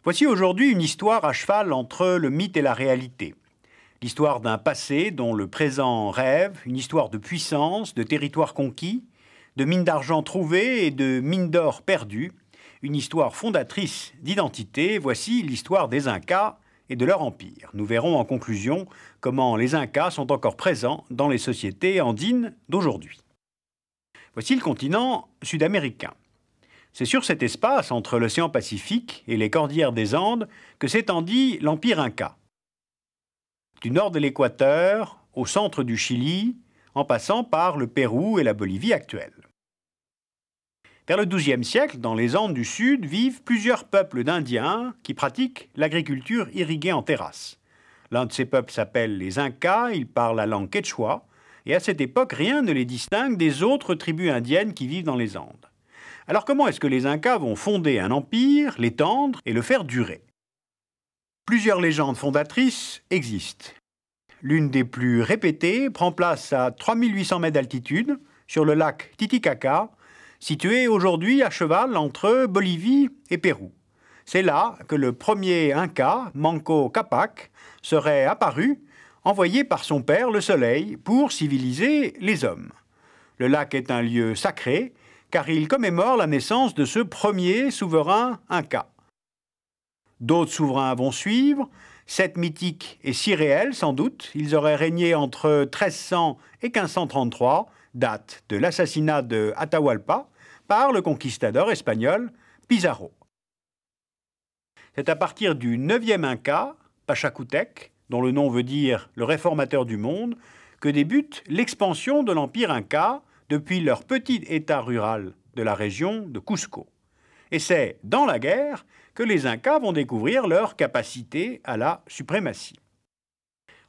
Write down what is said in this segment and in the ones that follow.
Voici aujourd'hui une histoire à cheval entre le mythe et la réalité. L'histoire d'un passé dont le présent rêve, une histoire de puissance, de territoires conquis, de mines d'argent trouvées et de mines d'or perdues, une histoire fondatrice d'identité. Voici l'histoire des Incas et de leur empire. Nous verrons en conclusion comment les Incas sont encore présents dans les sociétés andines d'aujourd'hui. Voici le continent sud-américain. C'est sur cet espace entre l'océan Pacifique et les cordillères des Andes que s'étendit l'empire Inca. Du nord de l'équateur au centre du Chili, en passant par le Pérou et la Bolivie actuelle. Vers le XIIe siècle, dans les Andes du Sud, vivent plusieurs peuples d'Indiens qui pratiquent l'agriculture irriguée en terrasse. L'un de ces peuples s'appelle les Incas, ils parlent la langue quechua, et à cette époque, rien ne les distingue des autres tribus indiennes qui vivent dans les Andes. Alors comment est-ce que les Incas vont fonder un empire, l'étendre et le faire durer? Plusieurs légendes fondatrices existent. L'une des plus répétées prend place à 3800 mètres d'altitude, sur le lac Titicaca, situé aujourd'hui à cheval entre Bolivie et Pérou. C'est là que le premier Inca, Manco Cápac, serait apparu, envoyé par son père, le Soleil, pour civiliser les hommes. Le lac est un lieu sacré, car il commémore la naissance de ce premier souverain Inca. D'autres souverains vont suivre, 7 mythiques et 6 réels sans doute. Ils auraient régné entre 1300 et 1533, date de l'assassinat de Atahualpa par le conquistador espagnol Pizarro. C'est à partir du 9e Inca, Pachacútec, dont le nom veut dire le réformateur du monde, que débute l'expansion de l'empire Inca depuis leur petit état rural de la région de Cusco. Et c'est dans la guerre que les Incas vont découvrir leur capacité à la suprématie.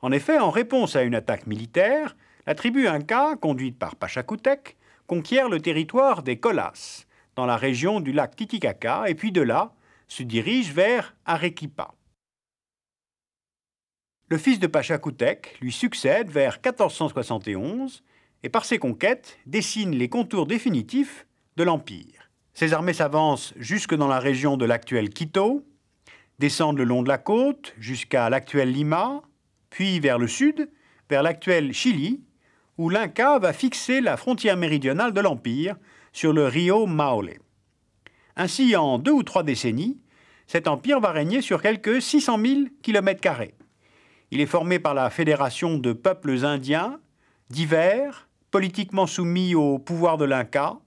En effet, en réponse à une attaque militaire, la tribu Inca, conduite par Pachacútec, conquiert le territoire des Colas, dans la région du lac Titicaca, et puis de là se dirige vers Arequipa. Le fils de Pachacútec lui succède vers 1471 et par ses conquêtes dessine les contours définitifs de l'empire. Ses armées s'avancent jusque dans la région de l'actuel Quito, descendent le long de la côte jusqu'à l'actuel Lima, puis vers le sud, vers l'actuel Chili, où l'Inca va fixer la frontière méridionale de l'empire sur le Rio Maule. Ainsi, en 2 ou 3 décennies, cet empire va régner sur quelques 600 000 km². Il est formé par la fédération de peuples indiens, divers, politiquement soumis au pouvoir de l'Inca,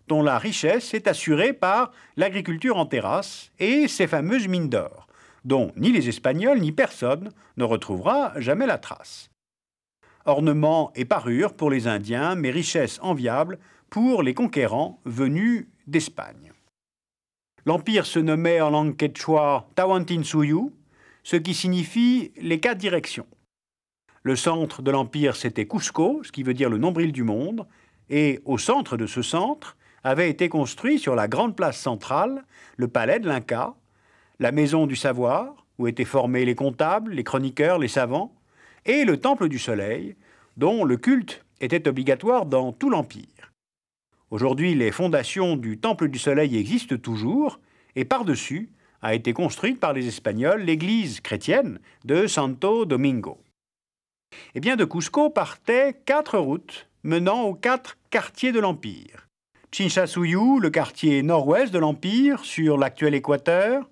dont la richesse est assurée par l'agriculture en terrasse et ses fameuses mines d'or, dont ni les Espagnols ni personne ne retrouvera jamais la trace. Ornements et parures pour les Indiens, mais richesse enviable pour les conquérants venus d'Espagne. L'empire se nommait en langue quechua Tawantinsuyu, ce qui signifie les 4 directions. Le centre de l'empire, c'était Cusco, ce qui veut dire le nombril du monde, et au centre de ce centre avait été construit sur la grande place centrale le palais de l'Inca, la maison du savoir, où étaient formés les comptables, les chroniqueurs, les savants, et le temple du soleil, dont le culte était obligatoire dans tout l'empire. Aujourd'hui, les fondations du temple du soleil existent toujours, et par-dessus a été construite par les Espagnols l'église chrétienne de Santo Domingo. Et bien de Cusco partaient 4 routes menant aux 4 quartiers de l'Empire. Chinchasuyu, le quartier nord-ouest de l'Empire, sur l'actuel Équateur.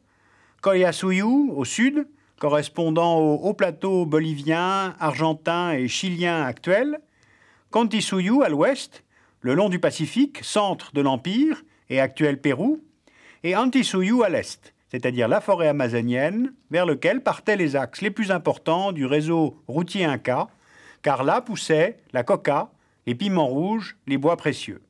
Collasuyu, au sud, correspondant au haut plateau bolivien, argentin et chilien actuel. Contisuyu, à l'ouest, le long du Pacifique, centre de l'Empire et actuel Pérou. Et Antisuyu à l'est, c'est-à-dire la forêt amazonienne, vers lequel partaient les axes les plus importants du réseau routier Inca, car là poussaient la coca, les piments rouges, les bois précieux.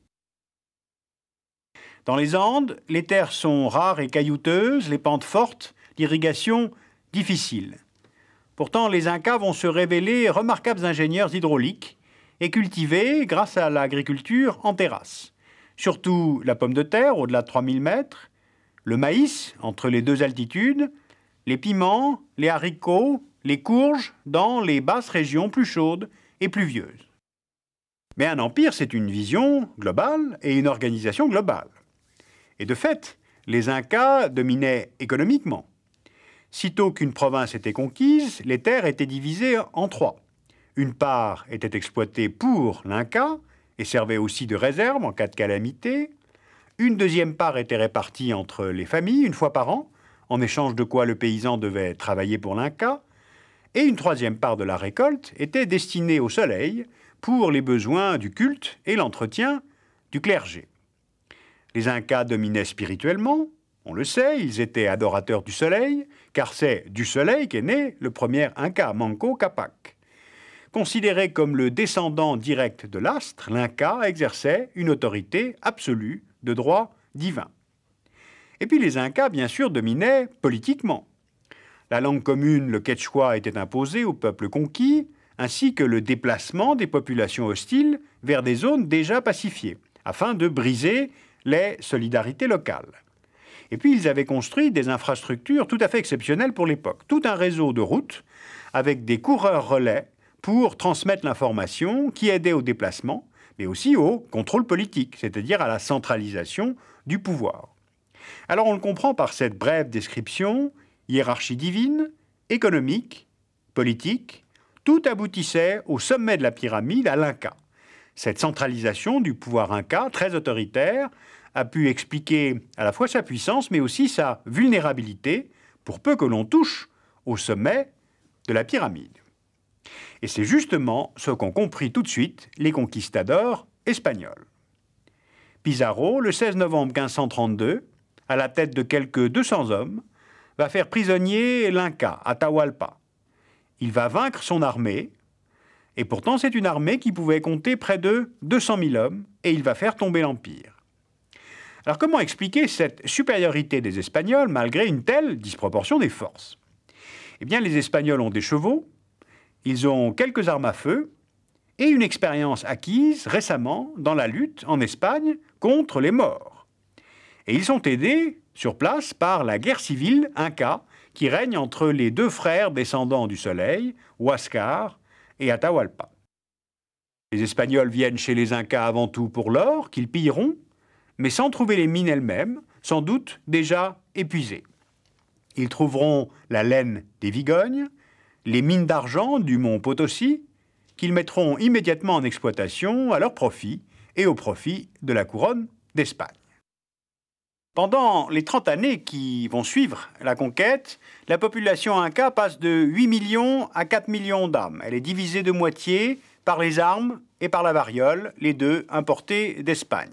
Dans les Andes, les terres sont rares et caillouteuses, les pentes fortes, l'irrigation difficile. Pourtant, les Incas vont se révéler remarquables ingénieurs hydrauliques et cultiver, grâce à l'agriculture, en terrasse. Surtout la pomme de terre, au-delà de 3000 mètres, le maïs, entre les 2 altitudes, les piments, les haricots, les courges, dans les basses régions plus chaudes et pluvieuses. Mais un empire, c'est une vision globale et une organisation globale. Et de fait, les Incas dominaient économiquement. Sitôt qu'une province était conquise, les terres étaient divisées en 3. Une part était exploitée pour l'Inca et servait aussi de réserve en cas de calamité. Une deuxième part était répartie entre les familles une fois par an, en échange de quoi le paysan devait travailler pour l'Inca. Et une troisième part de la récolte était destinée au soleil pour les besoins du culte et l'entretien du clergé. Les Incas dominaient spirituellement, on le sait, ils étaient adorateurs du soleil, car c'est du soleil qu'est né le premier Inca, Manco Cápac. Considéré comme le descendant direct de l'astre, l'Inca exerçait une autorité absolue de droit divin. Et puis les Incas, bien sûr, dominaient politiquement. La langue commune, le quechua, était imposée au peuple conquis, ainsi que le déplacement des populations hostiles vers des zones déjà pacifiées, afin de briser les solidarités locales. Et puis ils avaient construit des infrastructures tout à fait exceptionnelles pour l'époque. Tout un réseau de routes avec des coureurs relais pour transmettre l'information qui aidait au déplacement, mais aussi au contrôle politique, c'est-à-dire à la centralisation du pouvoir. Alors on le comprend par cette brève description, hiérarchie divine, économique, politique, tout aboutissait au sommet de la pyramide à l'Inca. Cette centralisation du pouvoir Inca, très autoritaire, a pu expliquer à la fois sa puissance, mais aussi sa vulnérabilité, pour peu que l'on touche au sommet de la pyramide. Et c'est justement ce qu'ont compris tout de suite les conquistadors espagnols. Pizarro, le 16 novembre 1532, à la tête de quelques 200 hommes, va faire prisonnier l'Inca, Atahualpa. Il va vaincre son armée, et pourtant c'est une armée qui pouvait compter près de 200 000 hommes, et il va faire tomber l'Empire. Alors comment expliquer cette supériorité des Espagnols malgré une telle disproportion des forces? Eh bien, les Espagnols ont des chevaux, ils ont quelques armes à feu et une expérience acquise récemment dans la lutte en Espagne contre les Maures. Et ils sont aidés sur place par la guerre civile Inca qui règne entre les deux frères descendants du soleil, Huáscar et Atahualpa. Les Espagnols viennent chez les Incas avant tout pour l'or, qu'ils pilleront, mais sans trouver les mines elles-mêmes, sans doute déjà épuisées. Ils trouveront la laine des Vigognes, les mines d'argent du mont Potosí, qu'ils mettront immédiatement en exploitation à leur profit et au profit de la couronne d'Espagne. Pendant les 30 années qui vont suivre la conquête, la population inca passe de 8 millions à 4 millions d'âmes. Elle est divisée de moitié par les armes et par la variole, les deux importées d'Espagne.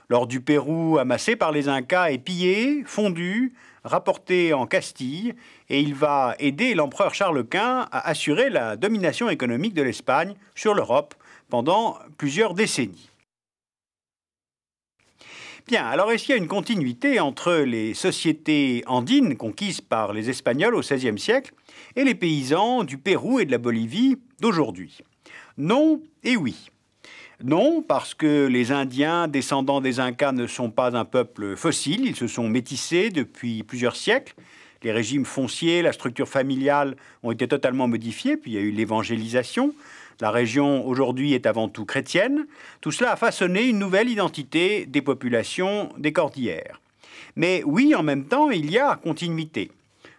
L'or du Pérou amassé par les Incas est pillé, fondu, rapporté en Castille, et il va aider l'empereur Charles Quint à assurer la domination économique de l'Espagne sur l'Europe pendant plusieurs décennies. Bien, alors est-ce qu'il y a une continuité entre les sociétés andines conquises par les Espagnols au XVIe siècle et les paysans du Pérou et de la Bolivie d'aujourd'hui? Non et oui. Non, parce que les Indiens descendants des Incas ne sont pas un peuple fossile, ils se sont métissés depuis plusieurs siècles. Les régimes fonciers, la structure familiale ont été totalement modifiés, puis il y a eu l'évangélisation. La région aujourd'hui est avant tout chrétienne. Tout cela a façonné une nouvelle identité des populations des cordillères. Mais oui, en même temps, il y a continuité.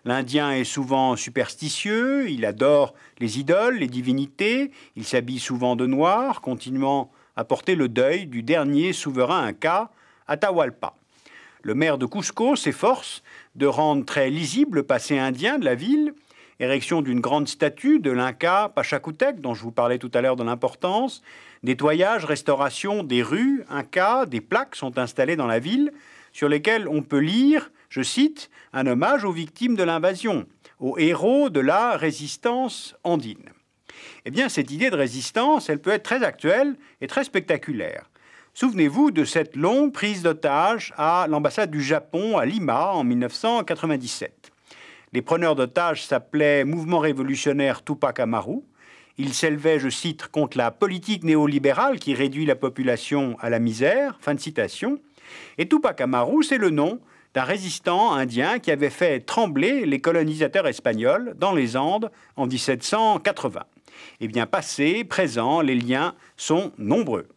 L'Indien est souvent superstitieux, il adore les idoles, les divinités, il s'habille souvent de noir, continuant à porter le deuil du dernier souverain inca, Atahualpa. Le maire de Cusco s'efforce de rendre très lisible le passé indien de la ville, érection d'une grande statue de l'Inca Pachacutec, dont je vous parlais tout à l'heure de l'importance, nettoyage, restauration des rues Inca, des plaques sont installées dans la ville, sur lesquelles on peut lire, je cite, « un hommage aux victimes de l'invasion, aux héros de la résistance andine ». Eh bien, cette idée de résistance, elle peut être très actuelle et très spectaculaire. Souvenez-vous de cette longue prise d'otages à l'ambassade du Japon à Lima en 1997. Les preneurs d'otages s'appelaient Mouvement révolutionnaire Tupac Amaru. Ils s'élevaient, je cite, contre la politique néolibérale qui réduit la population à la misère. Fin de citation. Et Tupac Amaru, c'est le nom d'un résistant indien qui avait fait trembler les colonisateurs espagnols dans les Andes en 1780. Eh bien, passé, présent, les liens sont nombreux.